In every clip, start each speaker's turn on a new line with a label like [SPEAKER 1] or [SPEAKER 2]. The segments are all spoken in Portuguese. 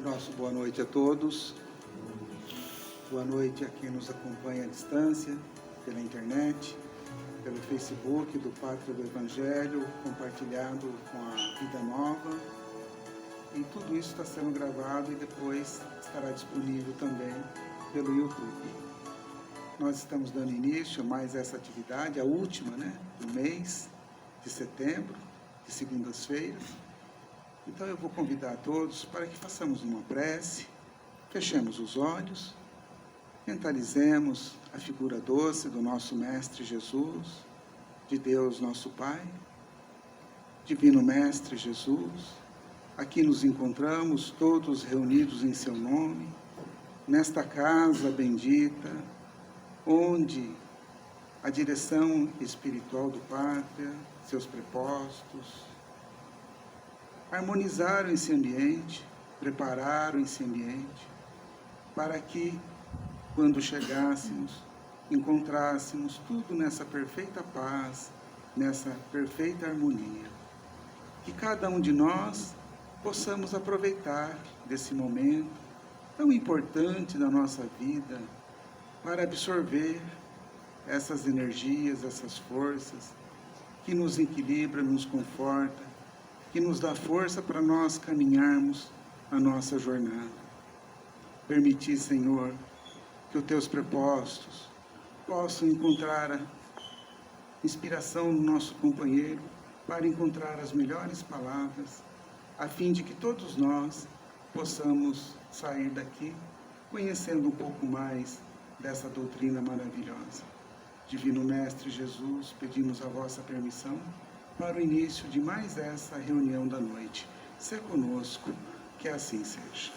[SPEAKER 1] Nosso boa noite a todos. Boa noite a quem nos acompanha à distância, pela internet, pelo Facebook do Pátria do Evangelho, compartilhado com a Vida Nova. E tudo isso está sendo gravado e depois estará disponível também pelo YouTube. Nós estamos dando início a mais essa atividade, a última, do mês de setembro, de segundas-feiras. Então eu vou convidar a todos para que façamos uma prece, fechemos os olhos, mentalizemos a figura doce do nosso Mestre Jesus, de Deus nosso Pai, Divino Mestre Jesus. Aqui nos encontramos todos reunidos em seu nome, nesta casa bendita, onde a direção espiritual do Pátria, seus prepostos, harmonizaram esse ambiente, prepararam esse ambiente, para que, quando chegássemos, encontrássemos tudo nessa perfeita paz, nessa perfeita harmonia. Que cada um de nós possamos aproveitar desse momento tão importante da nossa vida para absorver essas energias, essas forças que nos equilibram, nos confortam, que nos dá força para nós caminharmos a nossa jornada. Permitir, Senhor, que os teus propósitos possam encontrar a inspiração no nosso companheiro para encontrar as melhores palavras, a fim de que todos nós possamos sair daqui conhecendo um pouco mais dessa doutrina maravilhosa. Divino Mestre Jesus, pedimos a vossa permissão para o início de mais essa reunião da noite. Se conosco, que assim seja.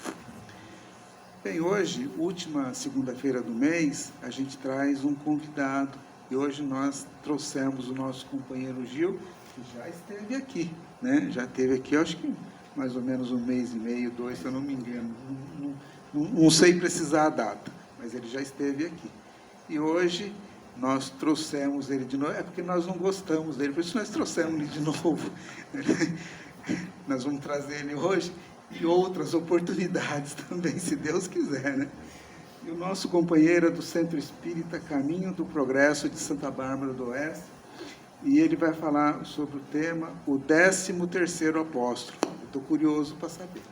[SPEAKER 1] Bem, hoje, última segunda-feira do mês, a gente traz um convidado. E hoje nós trouxemos o nosso companheiro Gil, que já esteve aqui, Já esteve aqui, acho que mais ou menos um mês e meio, 2, se eu não me engano. Não sei precisar a data, mas ele já esteve aqui. E hoje nós trouxemos ele de novo, é porque nós não gostamos dele, por isso nós trouxemos ele de novo. Nós vamos trazer ele hoje e outras oportunidades também, se Deus quiser, E o nosso companheiro é do Centro Espírita Caminho do Progresso de Santa Bárbara do Oeste, e ele vai falar sobre o tema, o 13º Apóstolo. Estou curioso para saber.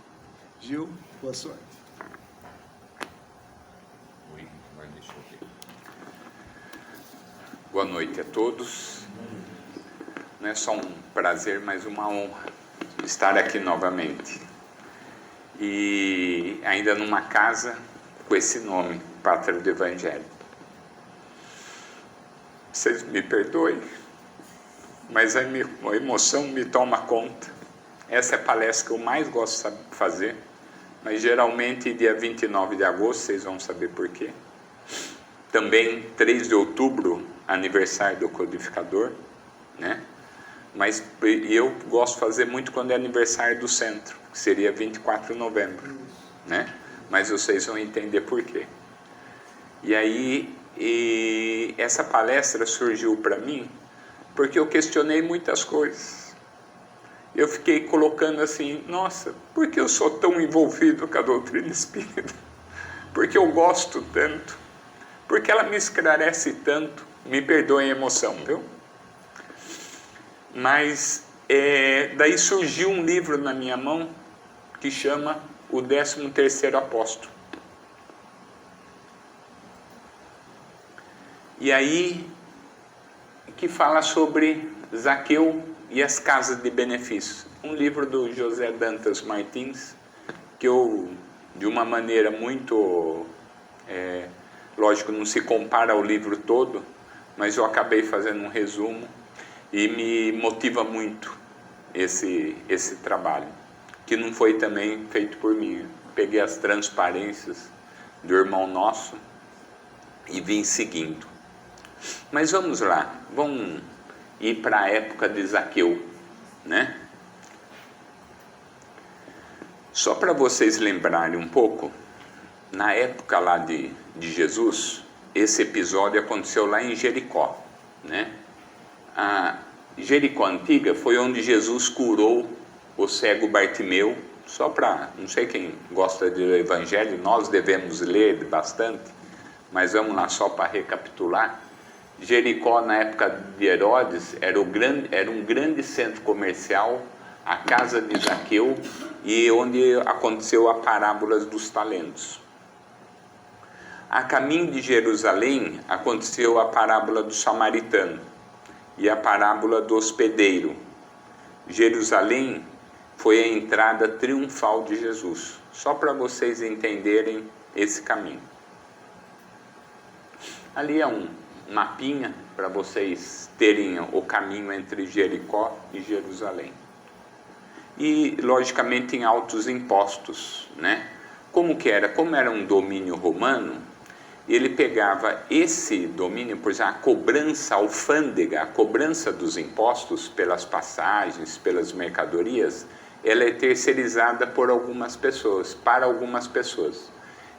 [SPEAKER 1] Gil, boa sorte.
[SPEAKER 2] Boa noite a todos. Não é só um prazer, mas uma honra estar aqui novamente. E ainda numa casa com esse nome, Pátria do Evangelho. Vocês me perdoem, mas a emoção me toma conta. Essa é a palestra que eu mais gosto de fazer, mas geralmente dia 29 de agosto, vocês vão saber por quê. Também 3 de outubro, aniversário do codificador, Mas eu gosto de fazer muito quando é aniversário do centro, que seria 24 de novembro, Mas vocês vão entender por quê. E aí, essa palestra surgiu para mim porque eu questionei muitas coisas. Eu fiquei colocando assim, nossa, por que eu sou tão envolvido com a doutrina espírita? Porque eu gosto tanto, porque ela me esclarece tanto. Me perdoem a emoção, viu? Mas daí surgiu um livro na minha mão que chama O 13º Apóstolo. E aí, que fala sobre Zaqueu e as casas de benefícios. Um livro do José Dantas Martins, que eu, de uma maneira muito... lógico, não se compara ao livro todo, mas eu acabei fazendo um resumo e me motiva muito esse trabalho, que não foi também feito por mim. Peguei as transparências do irmão nosso e vim seguindo. Mas vamos lá, vamos ir para a época de Zaqueu, Só para vocês lembrarem um pouco, na época lá de Jesus, esse episódio aconteceu lá em Jericó, A Jericó Antiga foi onde Jesus curou o cego Bartimeu Só para, não sei quem gosta de ler o Evangelho, nós devemos ler bastante, mas vamos lá só para recapitular. Jericó, na época de Herodes, era um grande centro comercial, a casa de Zaqueu, e onde aconteceu a parábola dos talentos. A caminho de Jerusalém aconteceu a parábola do samaritano e a parábola do hospedeiro. Jerusalém foi a entrada triunfal de Jesus, só para vocês entenderem esse caminho. Ali é um mapinha para vocês terem o caminho entre Jericó e Jerusalém. E, logicamente, em altos impostos, né? Como era um domínio romano, ele pegava esse domínio, por exemplo, a cobrança, a alfândega, a cobrança dos impostos pelas passagens, pelas mercadorias, ela é terceirizada por algumas pessoas, para algumas pessoas.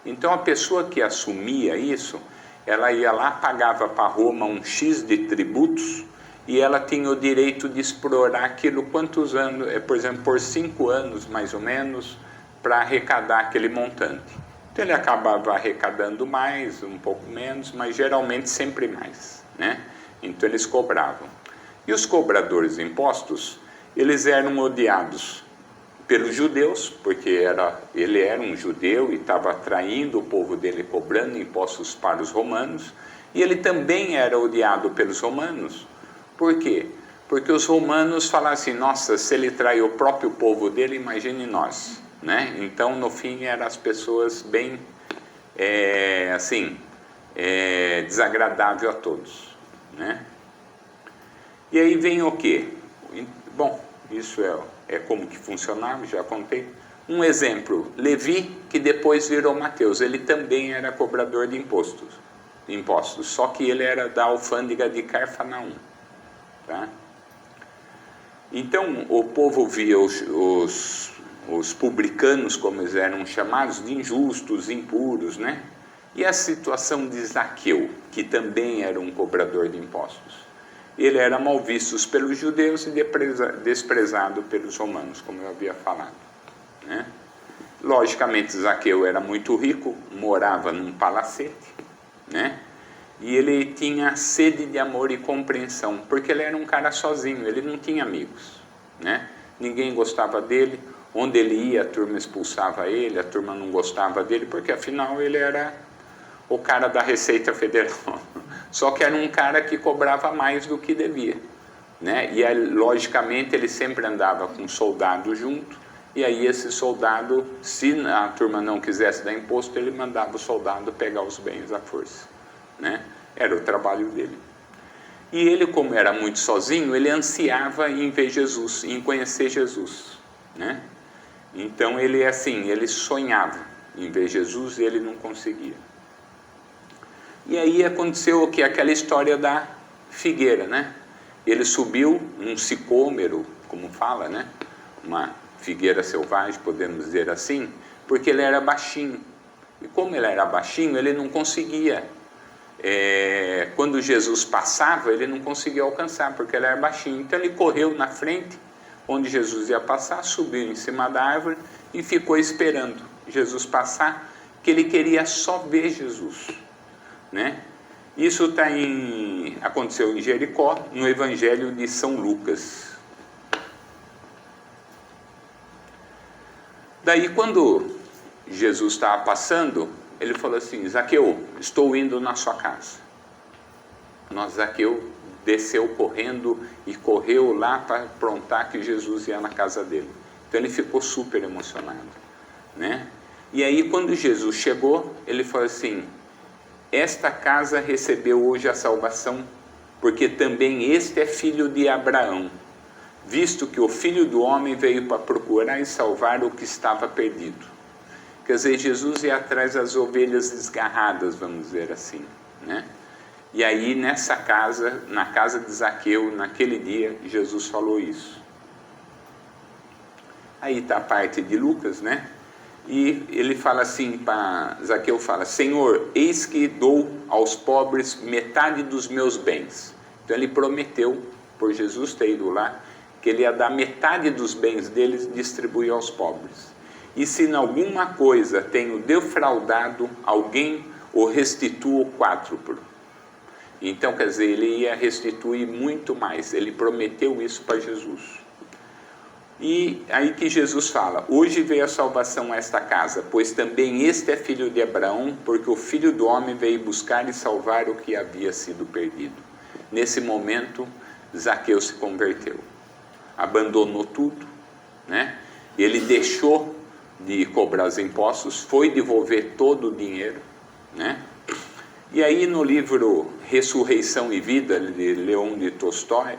[SPEAKER 2] Então, a pessoa que assumia isso, ela ia lá, pagava para Roma um X de tributos, e ela tinha o direito de explorar aquilo quantos anos, por exemplo, por 5 anos, mais ou menos, para arrecadar aquele montante. Então ele acabava arrecadando mais, um pouco menos, mas geralmente sempre mais, né? Então eles cobravam. E os cobradores de impostos, eles eram odiados pelos judeus, porque ele era um judeu e estava atraindo o povo dele cobrando impostos para os romanos, e ele também era odiado pelos romanos. Por quê? Porque os romanos falavam assim, nossa, se ele trai o próprio povo dele, imagine nós, né? Então, no fim, eram as pessoas bem, desagradável a todos, né? E aí vem o quê? Bom, isso é como que funcionava, já contei. Um exemplo, Levi, que depois virou Mateus, ele também era cobrador de impostos, só que ele era da alfândega de Carfanaum. Tá? Então o povo via os publicanos, como eles eram chamados, de injustos, impuros, né? E a situação de Zaqueu, que também era um cobrador de impostos. Ele era mal visto pelos judeus e desprezado pelos romanos, como eu havia falado, né? Logicamente Zaqueu era muito rico, morava num palacete, né? E ele tinha sede de amor e compreensão, porque ele era um cara sozinho, ele não tinha amigos, né? Ninguém gostava dele, onde ele ia a turma expulsava ele, a turma não gostava dele, porque afinal ele era o cara da Receita Federal, só que era um cara que cobrava mais do que devia, né? E aí, logicamente ele sempre andava com um soldado junto, e aí esse soldado, se a turma não quisesse dar imposto, ele mandava o soldado pegar os bens à força, né? Era o trabalho dele. E ele, como era muito sozinho, ele ansiava em ver Jesus, em conhecer Jesus, né? Então ele sonhava em ver Jesus e ele não conseguia. E aí aconteceu o que? Aquela história da figueira, né? Ele subiu um sicômero, como fala, né? Uma figueira selvagem, podemos dizer assim, porque ele era baixinho. E como ele era baixinho, ele não conseguia. Quando Jesus passava, ele não conseguia alcançar, porque ele era baixinho. Então ele correu na frente, onde Jesus ia passar, subiu em cima da árvore e ficou esperando Jesus passar, que ele queria só ver Jesus, né? Isso aconteceu em Jericó, no Evangelho de São Lucas. Daí, quando Jesus estava passando, ele falou assim, Zaqueu, estou indo na sua casa. Zaqueu desceu correndo e correu lá para aprontar que Jesus ia na casa dele. Então ele ficou super emocionado, né? E aí quando Jesus chegou, ele falou assim, esta casa recebeu hoje a salvação, porque também este é filho de Abraão, visto que o Filho do Homem veio para procurar e salvar o que estava perdido. Quer dizer, Jesus ia atrás das ovelhas desgarradas, vamos dizer assim, né? E aí nessa casa, na casa de Zaqueu, naquele dia, Jesus falou isso. Aí está a parte de Lucas, né? E ele fala assim, Zaqueu fala, Senhor, eis que dou aos pobres metade dos meus bens. Então ele prometeu, por Jesus ter ido lá, que ele ia dar metade dos bens deles e distribuir aos pobres. e se em alguma coisa tenho defraudado alguém, o restituo quádruplo. Então, quer dizer, ele ia restituir muito mais. Ele prometeu isso para Jesus. E aí que Jesus fala: hoje veio a salvação a esta casa, pois também este é filho de Abraão, porque o Filho do Homem veio buscar e salvar o que havia sido perdido. Nesse momento, Zaqueu se converteu, abandonou tudo, né? Ele deixou de cobrar os impostos, foi devolver todo o dinheiro, né? E aí no livro Ressurreição e Vida, de Leon de Tolstói,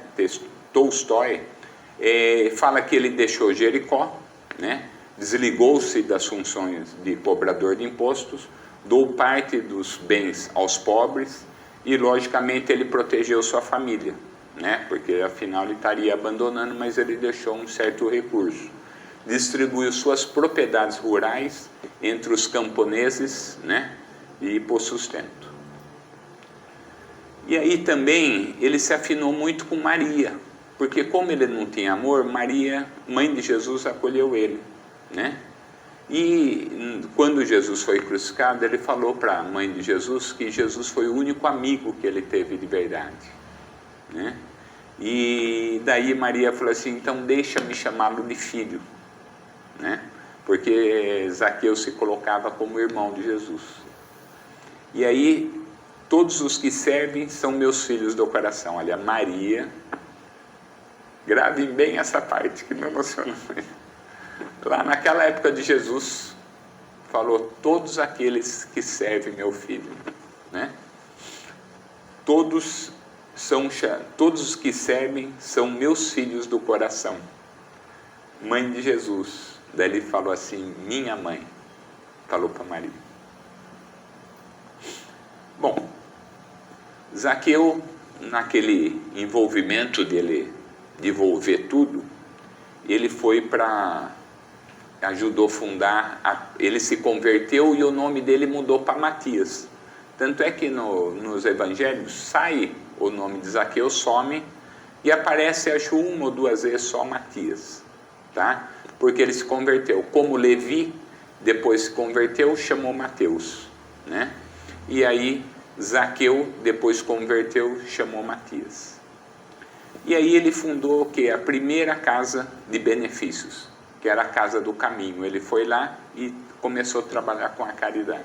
[SPEAKER 2] fala que ele deixou Jericó, né? Desligou-se das funções de cobrador de impostos, deu parte dos bens aos pobres e, logicamente, ele protegeu sua família, né? Porque afinal ele estaria abandonando, mas ele deixou um certo recurso. Distribuiu suas propriedades rurais entre os camponeses, né? E pôs sustento. E aí também ele se afinou muito com Maria, porque como ele não tinha amor, Maria, mãe de Jesus, acolheu ele, né? E quando Jesus foi crucificado, ele falou para a mãe de Jesus que Jesus foi o único amigo que ele teve de verdade, né? E daí Maria falou assim: então deixa-me chamá-lo de filho, né? Porque Zaqueu se colocava como irmão de Jesus. E aí todos os que servem são meus filhos do coração. Olha, Maria, gravem bem essa parte que me emociona muito. Lá naquela época de Jesus, falou: todos aqueles que servem meu filho, né? Todos os que servem são meus filhos do coração. Mãe de Jesus. Daí ele falou assim: minha mãe. Falou para Maria. Bom, Zaqueu, naquele envolvimento dele devolver tudo, ele foi para... ajudou a fundar, ele se converteu e o nome dele mudou para Matias. Tanto é que nos evangelhos sai o nome de Zaqueu, some, e aparece, acho, uma ou duas vezes só Matias, tá? Porque ele se converteu. Como Levi depois se converteu, chamou Mateus, né? E aí Zaqueu depois se converteu, chamou Matias. E aí ele fundou o quê? A primeira casa de benefícios, que era a Casa do Caminho. Ele foi lá e começou a trabalhar com a caridade.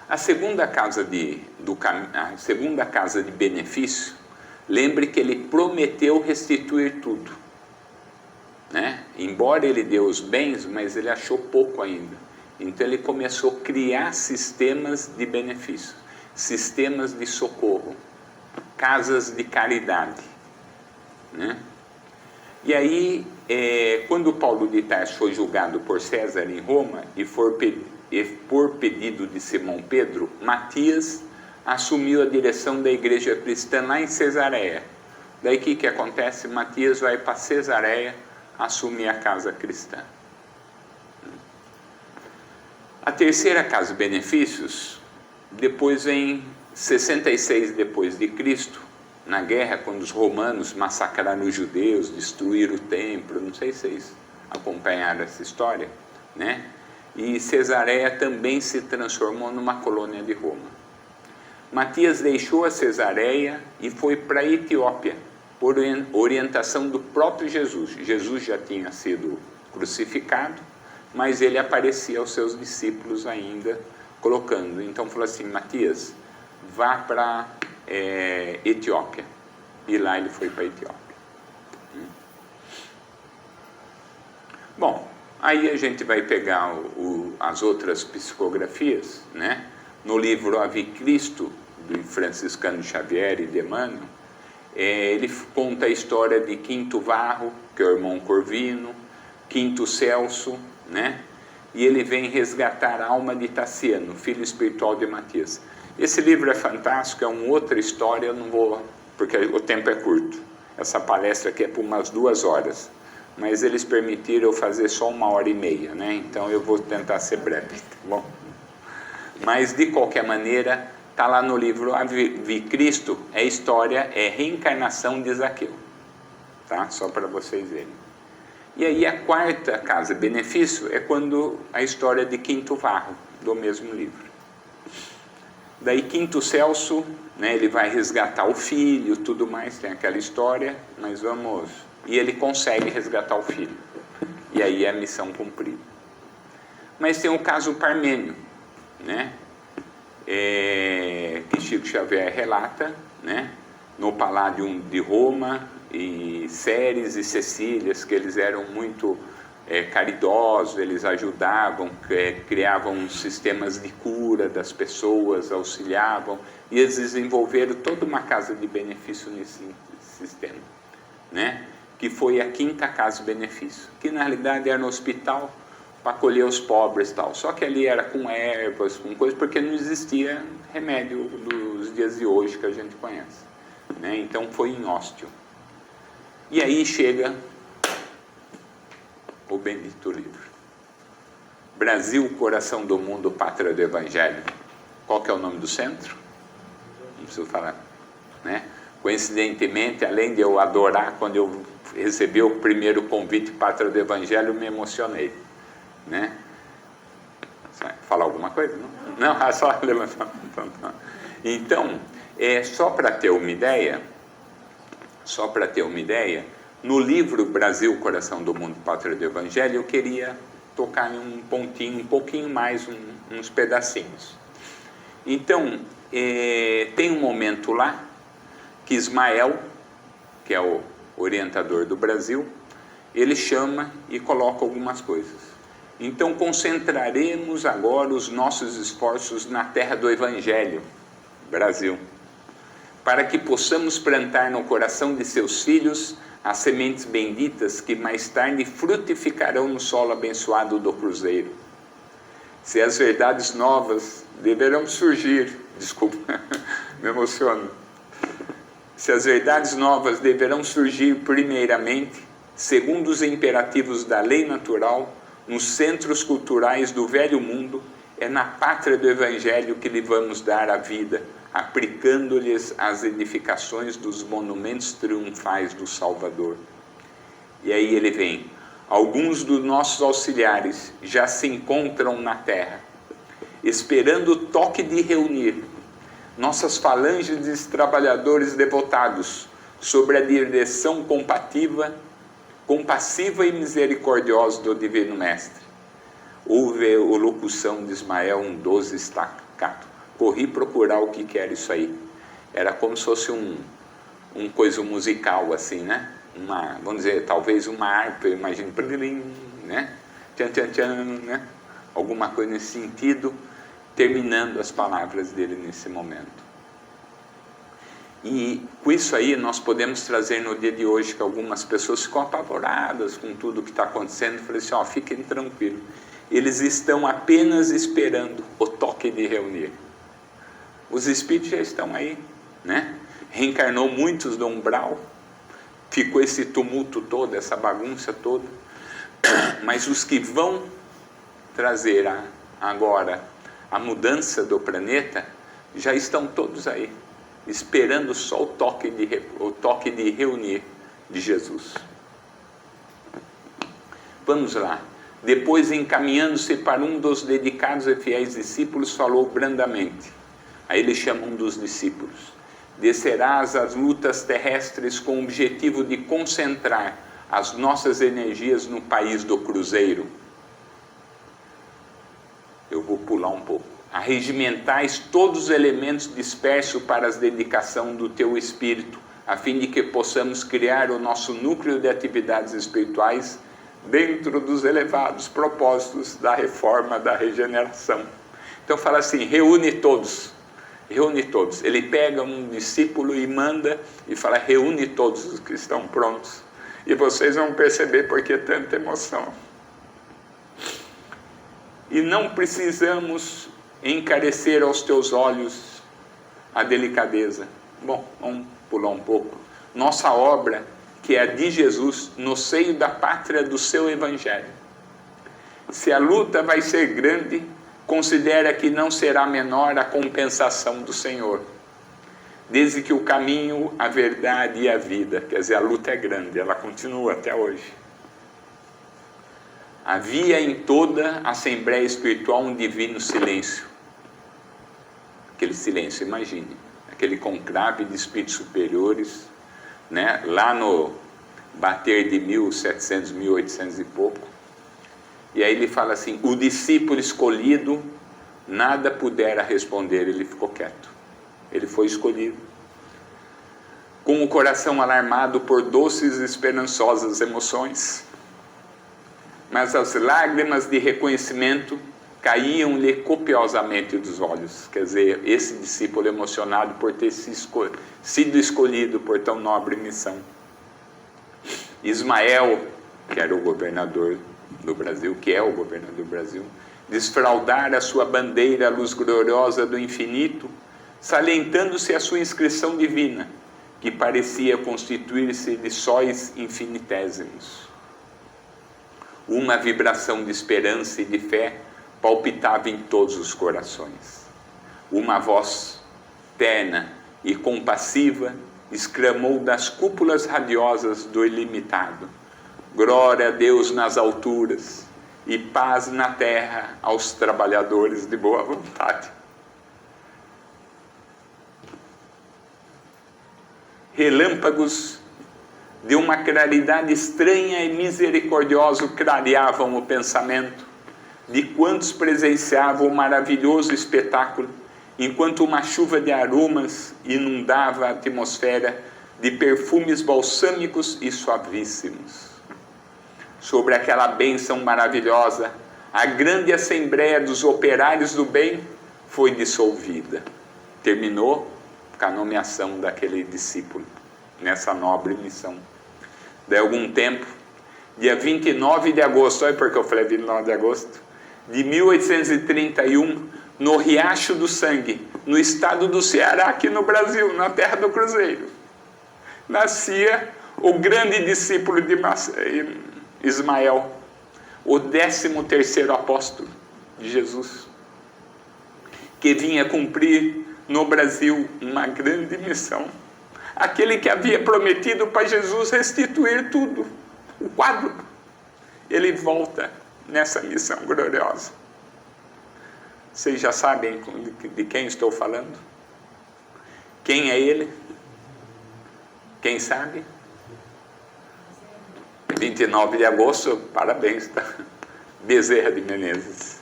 [SPEAKER 2] A segunda casa de benefício, lembre que ele prometeu restituir tudo, né? Embora ele deu os bens, mas ele achou pouco ainda. Então ele começou a criar sistemas de benefício, sistemas de socorro, casas de caridade, né? E aí, quando Paulo de Tarso foi julgado por César em Roma e por pedido de Simão Pedro, Matias assumiu a direção da igreja cristã lá em Cesareia. Daí o que acontece? Matias vai para Cesareia assumir a casa cristã. A terceira casa de benefícios, depois vem 66 depois de Cristo, na guerra, quando os romanos massacraram os judeus, destruíram o templo. Não sei se vocês acompanharam essa história, né? E Cesareia também se transformou numa colônia de Roma. Matias deixou a Cesareia e foi para a Etiópia, por orientação do próprio Jesus. Jesus já tinha sido crucificado, mas ele aparecia aos seus discípulos ainda, colocando. Então falou assim: Matias, vá para Etiópia. E lá ele foi para a Etiópia. Bom, aí a gente vai pegar as outras psicografias, né? No livro Ave Cristo, do franciscano Xavier e de Emmanuel, ele conta a história de Quinto Varro, que é o irmão Corvino, Quinto Celso, né? E ele vem resgatar a alma de Tassiano, filho espiritual de Matias. Esse livro é fantástico, é uma outra história, eu não vou, porque o tempo é curto. Essa palestra aqui é por umas 2 horas, mas eles permitiram eu fazer só 1h30, né? Então eu vou tentar ser breve, tá bom? Mas de qualquer maneira, está lá no livro Ave Cristo, é história, é reencarnação de Zaqueu, tá? Só para vocês verem. E aí a quarta casa, benefício, é quando a história de Quinto Varro, do mesmo livro. Daí Quinto Celso, né, ele vai resgatar o filho, tudo mais, tem aquela história, mas vamos... E ele consegue resgatar o filho. E aí é a missão cumprida. Mas tem o caso Parmênio, né, que Chico Xavier relata, né, no Paládio de Roma, e Ceres e Cecílias, que eles eram muito caridosos, eles ajudavam, criavam sistemas de cura das pessoas, auxiliavam, e eles desenvolveram toda uma casa de benefício nesse sistema, né? Que foi a quinta casa de benefício, que na realidade era no hospital para acolher os pobres e tal, só que ali era com ervas, com coisas, porque não existia remédio dos dias de hoje que a gente conhece, né? Então foi em Óstio. E aí chega o bendito livro. Brasil, coração do mundo, pátria do Evangelho. Qual que é o nome do centro? Não preciso falar, né? Coincidentemente, além de eu adorar, quando eu recebi o primeiro convite Pátria do Evangelho, me emocionei, né? Falar alguma coisa? Não, não, só levantar. Então, só para ter uma ideia, no livro Brasil, Coração do Mundo, Pátria do Evangelho, eu queria tocar em um pontinho, um pouquinho mais, uns pedacinhos. Então, tem um momento lá que Ismael, que é o orientador do Brasil, ele chama e coloca algumas coisas. Então, concentraremos agora os nossos esforços na terra do Evangelho, Brasil, para que possamos plantar no coração de seus filhos as sementes benditas que mais tarde frutificarão no solo abençoado do Cruzeiro. Se as verdades novas deverão surgir, desculpa, me emociono. Se as verdades novas deverão surgir primeiramente, segundo os imperativos da lei natural, nos centros culturais do velho mundo, é na pátria do Evangelho que lhe vamos dar a vida, aplicando-lhes as edificações dos monumentos triunfais do Salvador. E aí ele vem: alguns dos nossos auxiliares já se encontram na terra, esperando o toque de reunir nossas falanges de trabalhadores devotados sobre a direção compassiva e misericordiosa do Divino Mestre. Houve a locução de Ismael, um 12 estacato. Corri procurar o que era isso aí. Era como se fosse um coisa musical, assim, né? Vamos dizer, talvez uma harpa, eu imagino, né? Tchan, tchan, tchan, né? Alguma coisa nesse sentido, terminando as palavras dele nesse momento. E com isso aí nós podemos trazer no dia de hoje, que algumas pessoas ficam apavoradas com tudo que está acontecendo. Falei assim, fiquem tranquilos. Eles estão apenas esperando o toque de reunir. Os espíritos já estão aí, né? Reencarnou muitos do umbral, ficou esse tumulto todo, essa bagunça toda, mas os que vão trazer agora a mudança do planeta já estão todos aí, esperando só o toque de reunir de Jesus. Vamos lá. Depois, encaminhando-se para um dos dedicados e fiéis discípulos, falou brandamente. Aí ele chama um dos discípulos: descerás às lutas terrestres com o objetivo de concentrar as nossas energias no país do Cruzeiro. Eu vou pular um pouco. Arregimentais todos os elementos dispersos para a dedicação do teu espírito, a fim de que possamos criar o nosso núcleo de atividades espirituais dentro dos elevados propósitos da reforma da regeneração. Então fala assim, reúne todos. Ele pega um discípulo e manda e fala, reúne todos os que estão prontos. E vocês vão perceber por que tanta emoção. E não precisamos encarecer aos teus olhos a delicadeza. Bom, vamos pular um pouco. Nossa obra, que é a de Jesus, no seio da pátria do seu Evangelho. Se a luta vai ser grande, considera que não será menor a compensação do Senhor, desde que o caminho, a verdade e a vida, quer dizer, a luta é grande, ela continua até hoje, havia em toda a Assembleia Espiritual um divino silêncio. Aquele silêncio, imagine, aquele conclave de espíritos superiores, né? Lá no bater de 1700, 1800 e pouco. E aí ele fala assim: o discípulo escolhido nada pudera responder, ele ficou quieto. Ele foi escolhido. Com o coração alarmado por doces e esperançosas emoções, mas as lágrimas de reconhecimento caíam-lhe copiosamente dos olhos. Quer dizer, esse discípulo emocionado por ter sido escolhido por tão nobre missão. Ismael, que era o governador do Brasil, que é o governador do Brasil, desfraldara a sua bandeira à luz gloriosa do infinito, salientando-se a sua inscrição divina, que parecia constituir-se de sóis infinitésimos. Uma vibração de esperança e de fé palpitava em todos os corações. Uma voz terna e compassiva exclamou das cúpulas radiosas do ilimitado: glória a Deus nas alturas e paz na terra aos trabalhadores de boa vontade. Relâmpagos de uma claridade estranha e misericordiosa clareavam o pensamento de quantos presenciavam o maravilhoso espetáculo, enquanto uma chuva de aromas inundava a atmosfera de perfumes balsâmicos e suavíssimos. Sobre aquela bênção maravilhosa, a grande assembleia dos operários do bem foi dissolvida. Terminou com a nomeação daquele discípulo nessa nobre missão. Daí algum tempo, dia 29 de agosto, olha porque eu falei 29 de agosto, de 1831, no Riacho do Sangue, no estado do Ceará, aqui no Brasil, na terra do Cruzeiro, nascia o grande discípulo de Ismael, o 13º apóstolo de Jesus, que vinha cumprir no Brasil uma grande missão. Aquele que havia prometido para Jesus restituir tudo, o quadro. Ele volta nessa missão gloriosa. Vocês já sabem de quem estou falando? Quem é ele? Quem sabe? 29 de agosto, parabéns, tá? Bezerra de Menezes.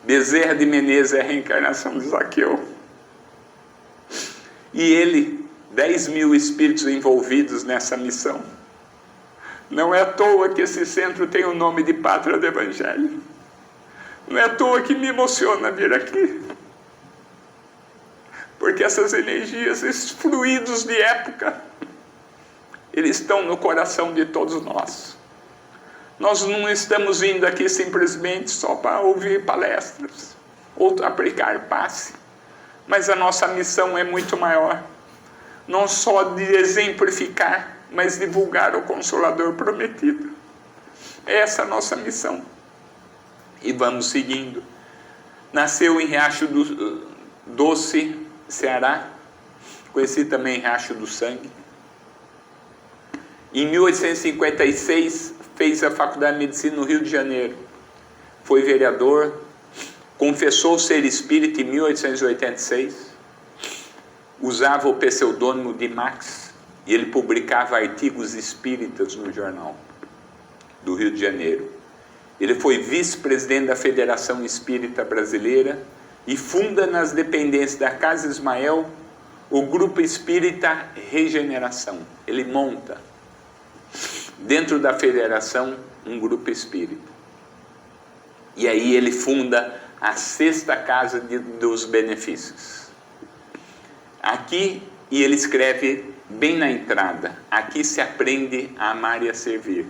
[SPEAKER 2] Bezerra de Menezes é a reencarnação de Zaqueu. E ele, 10.000 espíritos envolvidos nessa missão. Não é à toa que esse centro tem o nome de Pátria do Evangelho. Não é à toa que me emociona vir aqui. Porque essas energias, esses fluidos de época, eles estão no coração de todos nós. Nós não estamos vindo aqui simplesmente só para ouvir palestras ou aplicar passe. Mas a nossa missão é muito maior. Não só de exemplificar, mas divulgar o Consolador prometido. Essa é a nossa missão. E vamos seguindo. Nasceu em Riacho do Doce, Ceará, conhecido também Riacho do Sangue. Em 1856, fez a Faculdade de Medicina no Rio de Janeiro. Foi vereador, confessou ser espírita em 1886, usava o pseudônimo de Max, e ele publicava artigos espíritas no jornal do Rio de Janeiro. Ele foi vice-presidente da Federação Espírita Brasileira e funda nas dependências da Casa Ismael o Grupo Espírita Regeneração. Ele monta, dentro da federação, um grupo espírita. E aí ele funda a 6ª Casa dos Benefícios. Aqui, e ele escreve bem na entrada: aqui se aprende a amar e a servir.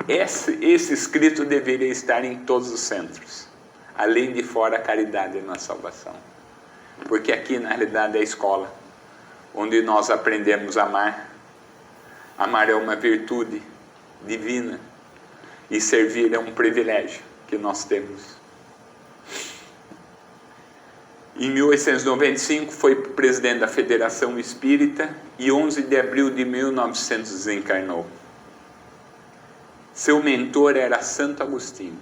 [SPEAKER 2] Esse escrito deveria estar em todos os centros. Além de fora, a caridade na salvação. Porque aqui, na realidade, é a escola, onde nós aprendemos a amar. Amar é uma virtude divina. E servir é um privilégio que nós temos. Em 1895, foi presidente da Federação Espírita e 11 de abril de 1900 desencarnou. Seu mentor era Santo Agostinho,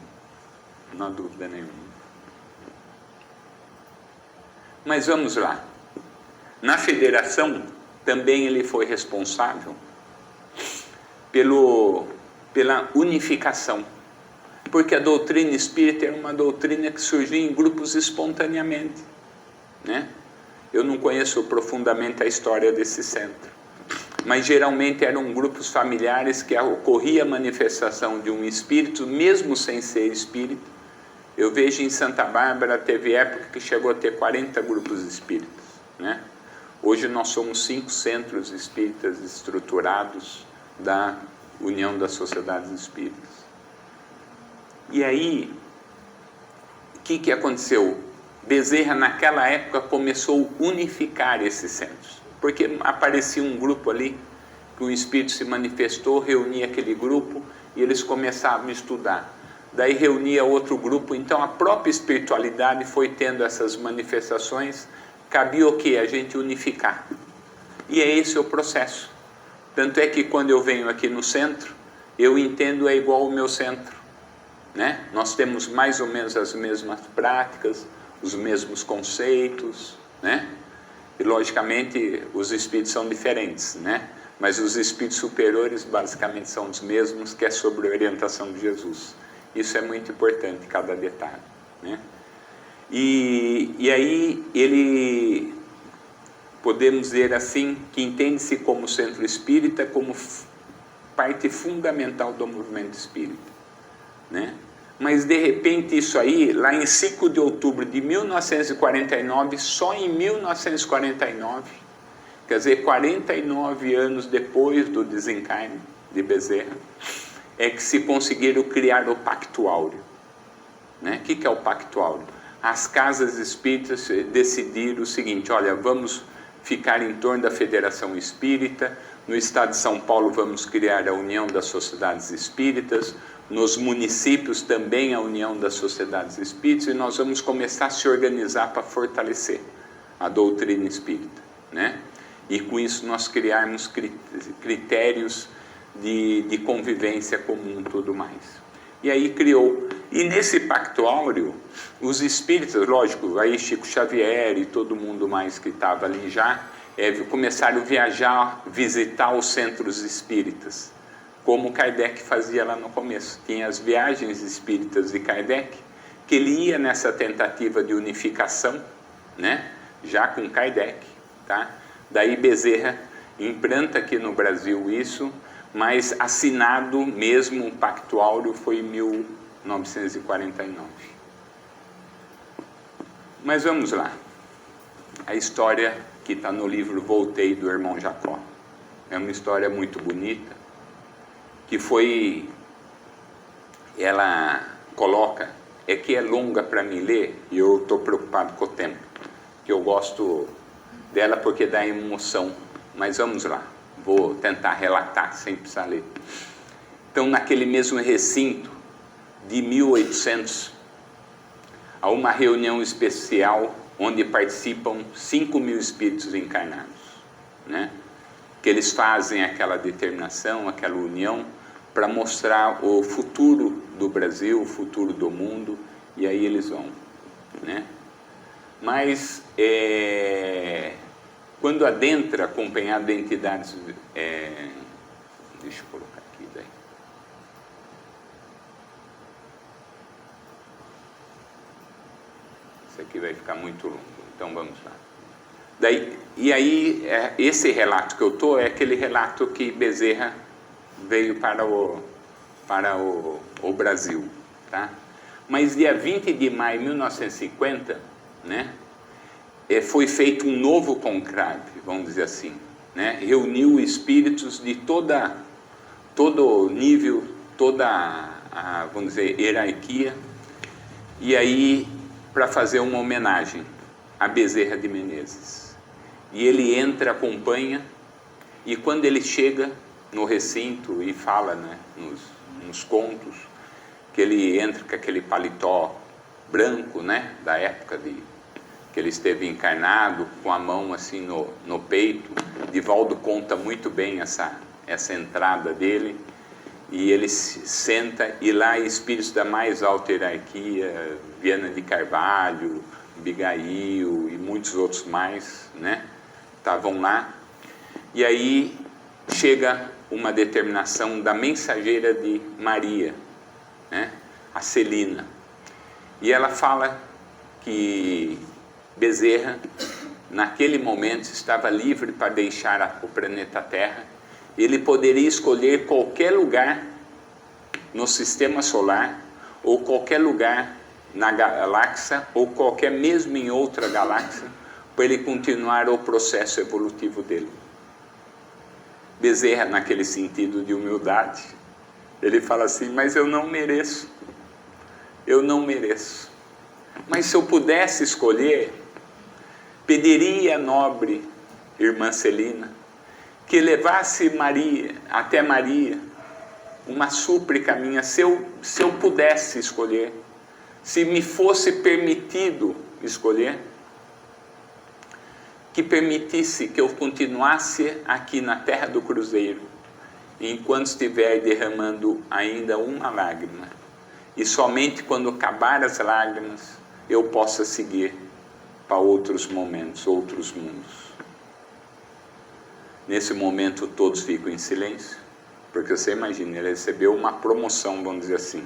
[SPEAKER 2] não há dúvida nenhuma. Mas vamos lá. Na federação, também ele foi responsável pela unificação. Porque a doutrina espírita era uma doutrina que surgia em grupos espontaneamente, né? Eu não conheço profundamente a história desse centro, mas geralmente eram grupos familiares que ocorria a manifestação de um espírito, mesmo sem ser espírito. Eu vejo em Santa Bárbara, teve época que chegou a ter 40 grupos espíritas, né? Hoje nós somos 5 centros espíritas estruturados da União das Sociedades Espíritas. E aí, o que aconteceu? Bezerra, naquela época, começou a unificar esses centros. Porque aparecia um grupo ali, que o espírito se manifestou, reunia aquele grupo e eles começavam a estudar. Daí reunia outro grupo, então a própria espiritualidade foi tendo essas manifestações. Cabia o quê? A gente unificar. E é esse o processo. Tanto é que quando eu venho aqui no centro, eu entendo é igual ao meu centro, né? Nós temos mais ou menos as mesmas práticas, os mesmos conceitos, né? E logicamente os espíritos são diferentes, né? Mas os espíritos superiores basicamente são os mesmos, que é sobre a orientação de Jesus. Isso é muito importante, cada detalhe, né? E aí ele, podemos dizer assim, que entende-se como centro espírita, como parte fundamental do movimento espírita, né? Mas de repente isso aí, lá em 5 de outubro de 1949, só em 1949, quer dizer, 49 anos depois do desencarne de Bezerra, é que se conseguiram criar o Pacto Áureo, né? O que é o Pacto Áureo? As casas espíritas decidiram o seguinte: olha, vamos ficar em torno da Federação Espírita, no estado de São Paulo vamos criar a União das Sociedades Espíritas, nos municípios também a União das Sociedades Espíritas, e nós vamos começar a se organizar para fortalecer a doutrina espírita, né? E com isso nós criarmos critérios de convivência comum e tudo mais. E aí criou. E nesse Pacto Áureo, os espíritas, lógico, aí Chico Xavier e todo mundo mais que estava ali já, começaram a viajar, visitar os centros espíritas, como Kardec fazia lá no começo. Tinha as viagens espíritas de Kardec, que ele ia nessa tentativa de unificação, né? Já com Kardec, tá? Daí Bezerra implanta aqui no Brasil isso, mas assinado mesmo o Pacto Áureo foi em 1949. Mas vamos lá. A história que está no livro Voltei, do irmão Jacó. É uma história muito bonita, que foi, ela coloca, é que é longa para mim ler, e eu estou preocupado com o tempo, que eu gosto dela porque dá emoção, mas vamos lá, vou tentar relatar sem precisar ler. Então, naquele mesmo recinto de 1800, há uma reunião especial onde participam 5.000 espíritos encarnados, né? Que eles fazem aquela determinação, aquela união, para mostrar o futuro do Brasil, o futuro do mundo, e aí eles vão, né? Mas quando adentra, acompanhado de entidades, deixa eu colocar aqui daí. Isso aqui vai ficar muito longo, então vamos lá. E aí, esse relato que eu estou é aquele relato que Bezerra veio para o Brasil, tá? Mas dia 20 de maio de 1950, né, foi feito um novo conclave, vamos dizer assim, né? Reuniu espíritos de todo nível, toda a, vamos dizer, hierarquia, e aí para fazer uma homenagem a Bezerra de Menezes. E ele entra, acompanha, e quando ele chega no recinto e fala, né, nos contos, que ele entra com aquele paletó branco, né, da época que ele esteve encarnado, com a mão assim no peito. Divaldo conta muito bem essa entrada dele, e ele senta, e lá espíritos da mais alta hierarquia, Viana de Carvalho, Abigail e muitos outros mais, né, estavam lá. E aí chega uma determinação da mensageira de Maria, né, a Celina, e ela fala que Bezerra naquele momento estava livre para deixar o planeta Terra. Ele poderia escolher qualquer lugar no sistema solar, ou qualquer lugar na galáxia, ou qualquer mesmo em outra galáxia, para ele continuar o processo evolutivo dele. Bezerra, naquele sentido de humildade, ele fala assim: mas eu não mereço, mas se eu pudesse escolher, pediria à nobre irmã Celina que levasse até Maria uma súplica minha, se eu pudesse escolher, se me fosse permitido escolher, que permitisse que eu continuasse aqui na Terra do Cruzeiro, enquanto estiver derramando ainda uma lágrima, e somente quando acabar as lágrimas eu possa seguir para outros momentos, outros mundos. Nesse momento todos ficam em silêncio, porque você imagina, ele recebeu uma promoção, vamos dizer assim.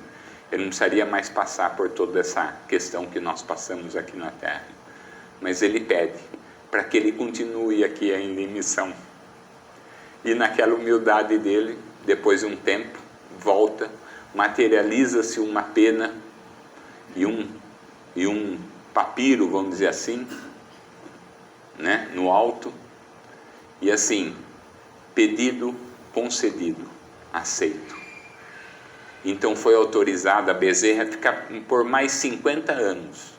[SPEAKER 2] Ele não precisaria mais passar por toda essa questão que nós passamos aqui na Terra. Mas ele pede para que ele continue aqui ainda em missão. E naquela humildade dele, depois de um tempo, volta, materializa-se uma pena e um papiro, vamos dizer assim, né, no alto. E assim, pedido, concedido, aceito. Então foi autorizada a Bezerra a ficar por mais 50 anos.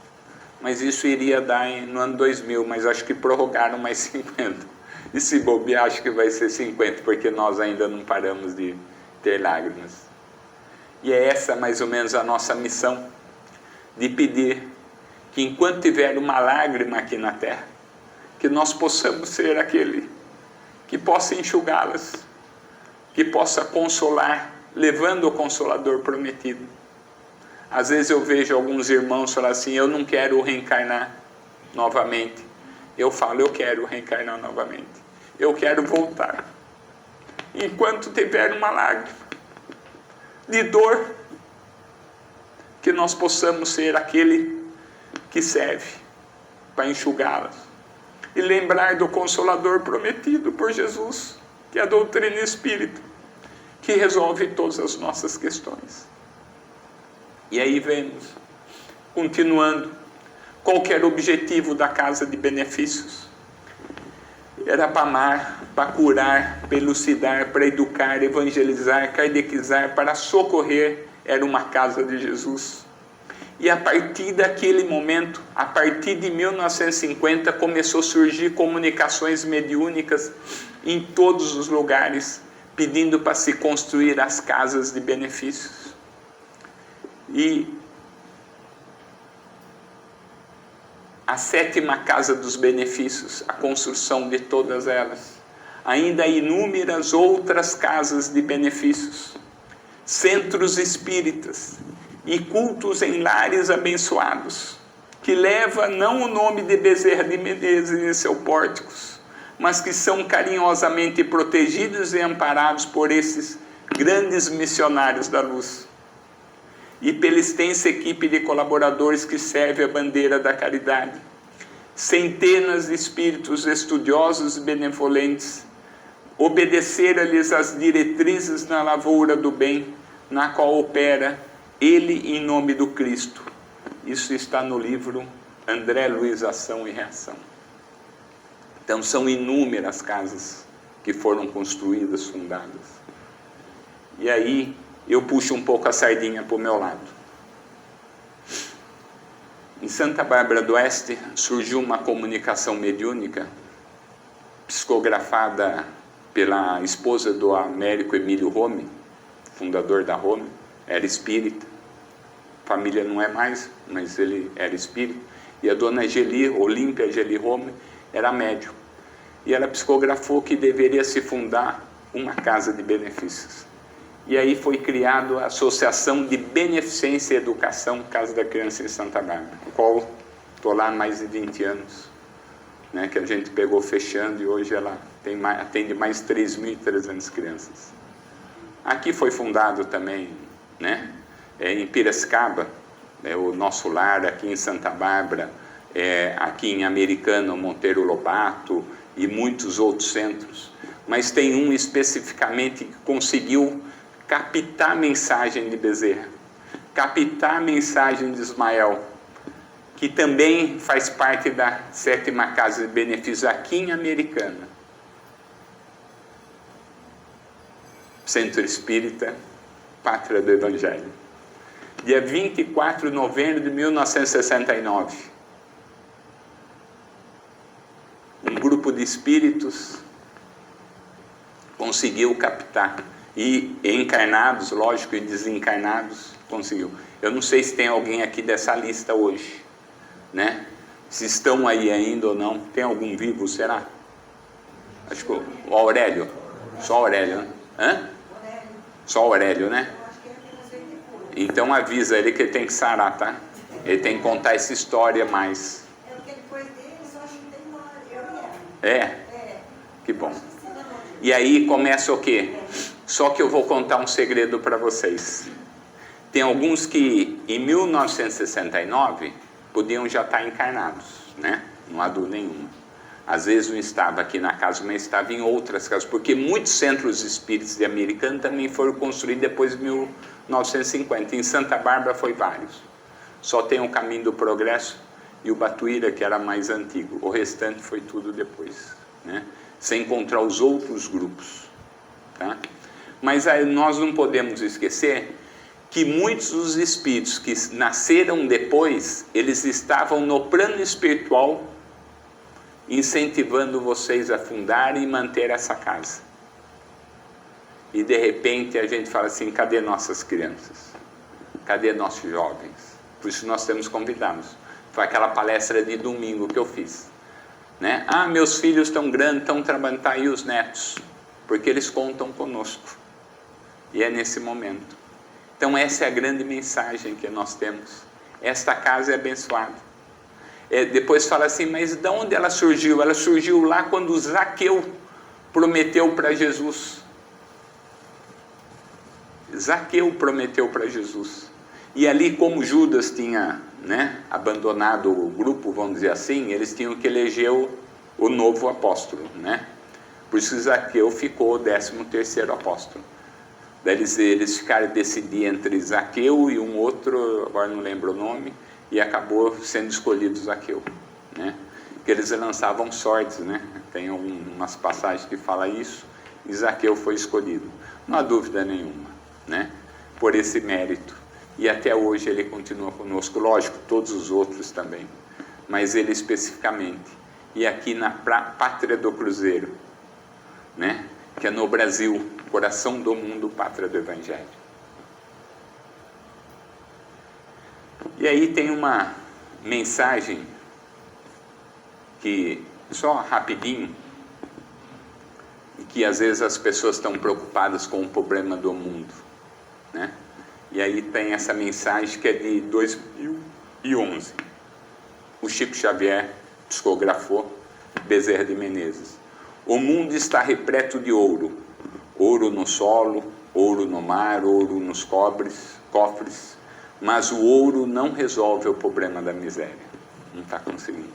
[SPEAKER 2] Mas isso iria dar no ano 2000, mas acho que prorrogaram mais 50. E se bobear, acho que vai ser 50, porque nós ainda não paramos de ter lágrimas. E é essa mais ou menos a nossa missão, de pedir que enquanto tiver uma lágrima aqui na Terra, que nós possamos ser aquele que possa enxugá-las, que possa consolar, levando o Consolador prometido. Às vezes eu vejo alguns irmãos falar assim: eu não quero reencarnar novamente. Eu falo: eu quero reencarnar novamente. Eu quero voltar. Enquanto tiver uma lágrima de dor, que nós possamos ser aquele que serve para enxugá-las. E lembrar do Consolador prometido por Jesus, que é a doutrina espírita, que resolve todas as nossas questões. E aí vemos, continuando, qual que era o objetivo da casa de benefícios? Era para amar, para curar, para elucidar, para educar, evangelizar, catequizar, para socorrer. Era uma casa de Jesus. E a partir daquele momento, a partir de 1950, começou a surgir comunicações mediúnicas em todos os lugares, pedindo para se construir as casas de benefícios. E a 7ª casa dos benefícios, a construção de todas elas. Ainda há inúmeras outras casas de benefícios, centros espíritas e cultos em lares abençoados, que leva não o nome de Bezerra de Menezes em seus pórticos, mas que são carinhosamente protegidos e amparados por esses grandes missionários da luz. E pela extensa equipe de colaboradores que serve a bandeira da caridade. Centenas de espíritos estudiosos e benevolentes obedeceram-lhes as diretrizes na lavoura do bem, na qual opera ele em nome do Cristo. Isso está no livro André Luiz, Ação e Reação. Então são inúmeras casas que foram construídas, fundadas. E aí eu puxo um pouco a sardinha para o meu lado. Em Santa Bárbara do Oeste surgiu uma comunicação mediúnica psicografada pela esposa do Américo Emílio Rome, fundador da Rome, era espírita. Família não é mais, mas ele era espírita. E a dona Geli, Olímpia Geli Rome, era médium. E ela psicografou que deveria se fundar uma casa de benefícios. E aí foi criado a Associação de Beneficência e Educação Casa da Criança em Santa Bárbara, o qual estou lá há mais de 20 anos, né, que a gente pegou fechando, e hoje ela atende mais 3.300 crianças. Aqui foi fundado também, né, em Piracicaba, o nosso lar, aqui em Santa Bárbara, aqui em Americana, Monteiro Lobato e muitos outros centros. Mas tem um especificamente que conseguiu captar a mensagem de Bezerra, captar a mensagem de Ismael, que também faz parte da 7ª Casa de Benefícios aqui em Americana. Centro Espírita, Pátria do Evangelho. Dia 24 de novembro de 1969. Um grupo de espíritos conseguiu captar. E encarnados, lógico, e desencarnados, conseguiu. Eu não sei se tem alguém aqui dessa lista hoje, né? Se estão aí ainda ou não. Tem algum vivo, será? Acho que o Aurélio. Só Aurélio, né? Hã? Só Aurélio, né? Então avisa ele que ele tem que sarar, tá? Ele tem que contar essa história mais. Que bom. E aí começa o quê? Só que eu vou contar um segredo para vocês. Tem alguns que em 1969 podiam já estar encarnados, né? Não há dúvida nenhuma. Às vezes não estava aqui na casa, mas estava em outras casas, porque muitos centros espíritas de Americana também foram construídos depois de 1950. Em Santa Bárbara foi vários. Só tem o Caminho do Progresso e o Batuíra, que era mais antigo. O restante foi tudo depois, né? Sem encontrar os outros grupos, tá? Mas aí nós não podemos esquecer que muitos dos espíritos que nasceram depois, eles estavam no plano espiritual incentivando vocês a fundar e manter essa casa. E de repente a gente fala assim, cadê nossas crianças? Cadê nossos jovens? Por isso nós temos convidados. Foi aquela palestra de domingo que eu fiz, né? Ah, meus filhos estão grandes, estão trabalhando, tá aí os netos, porque eles contam conosco. E é nesse momento. Então essa é a grande mensagem que nós temos. Esta casa é abençoada. Depois fala assim, mas de onde ela surgiu? Ela surgiu lá quando Zaqueu prometeu para Jesus. Zaqueu prometeu para Jesus. E ali, como Judas tinha, né, abandonado o grupo, vamos dizer assim, eles tinham que eleger o novo apóstolo, né? Por isso Zaqueu ficou o 13º apóstolo. Daí eles ficaram a decidir entre Zaqueu e um outro, agora não lembro o nome, e acabou sendo escolhido Zaqueu, né? Porque eles lançavam sortes, né? Tem umas passagens que falam isso, e Zaqueu foi escolhido. Não há dúvida nenhuma, né? Por esse mérito. E até hoje ele continua conosco, lógico, todos os outros também, mas ele especificamente. E aqui na Pátria do Cruzeiro, né? Que é no Brasil, coração do mundo, Pátria do Evangelho. E aí tem uma mensagem que, só rapidinho, e que às vezes as pessoas estão preocupadas com o problema do mundo, né? E aí tem essa mensagem que é de 2011. O Chico Xavier psicografou, Bezerra de Menezes. O mundo está repleto de ouro. Ouro no solo, ouro no mar, ouro nos cofres. Mas o ouro não resolve o problema da miséria. Não está conseguindo.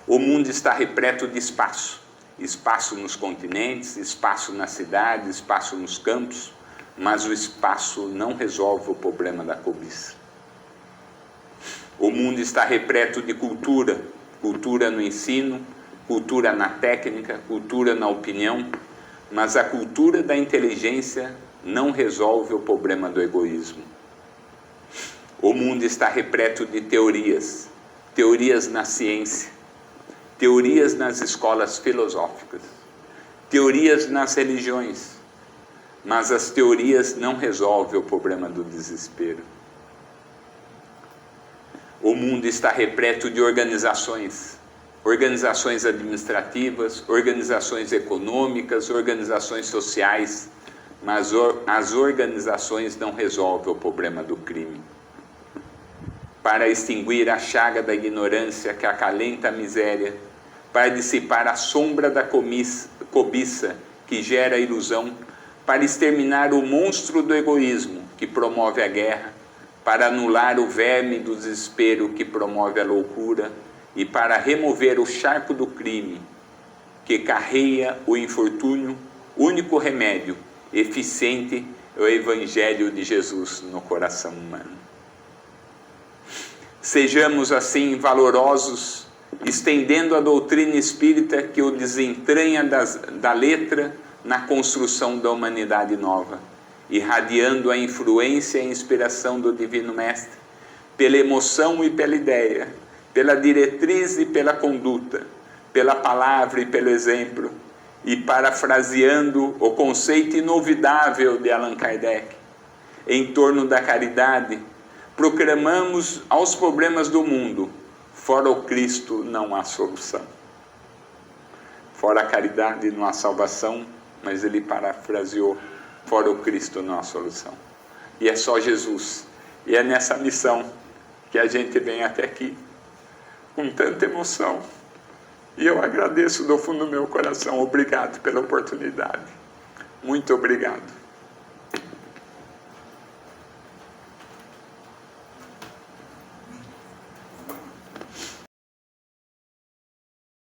[SPEAKER 2] O mundo está repleto de espaço. Espaço nos continentes, espaço na cidade, espaço nos campos. Mas o espaço não resolve o problema da cobiça. O mundo está repleto de cultura. Cultura no ensino, cultura na técnica, cultura na opinião. Mas a cultura da inteligência não resolve o problema do egoísmo. O mundo está repleto de teorias. Teorias na ciência. Teorias nas escolas filosóficas. Teorias nas religiões. Mas as teorias não resolvem o problema do desespero. O mundo está repleto de organizações. Organizações administrativas, organizações econômicas, organizações sociais. mas as organizações não resolvem o problema do crime. Para extinguir a chaga da ignorância que acalenta a miséria, para dissipar a sombra da cobiça que gera a ilusão, para exterminar o monstro do egoísmo que promove a guerra, para anular o verme do desespero que promove a loucura e para remover o charco do crime que carreia o infortúnio, único remédio eficiente é o Evangelho de Jesus no coração humano. Sejamos assim valorosos, estendendo a doutrina espírita que o desentranha da letra na construção da humanidade nova, irradiando a influência e a inspiração do Divino Mestre, pela emoção e pela ideia, pela diretriz e pela conduta, pela palavra e pelo exemplo, e parafraseando o conceito inovidável de Allan Kardec, em torno da caridade, proclamamos aos problemas do mundo: fora o Cristo não há solução. Fora a caridade não há salvação, mas ele parafraseou: fora o Cristo não há solução. E é só Jesus. E é nessa missão que a gente vem até aqui, com tanta emoção. E eu agradeço do fundo do meu coração. Obrigado pela oportunidade. Muito obrigado.